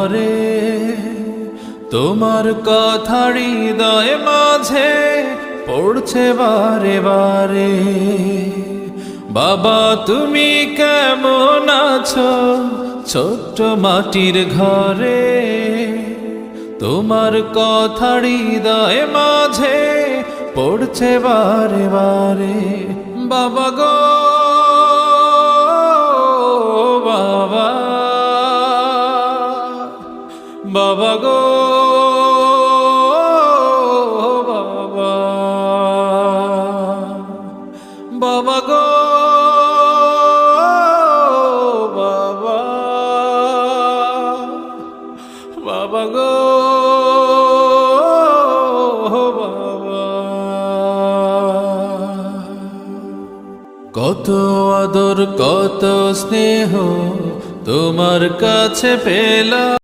ঘরে, তোমার কথা হৃদয় মাঝে পড়ছে বারে বারে। বাবা তুমি কেমন আছো ছোট্ট মাটির ঘরে, তোমার কথা হৃদয় মাঝে পড়ছে বারে বারে। বাবা গো বাবা, বাবা গো বাবা, বাবা গো বাবা, বাবা গো বাবা। কত আদর কত স্নেহ তোমার কাছে পেলাম।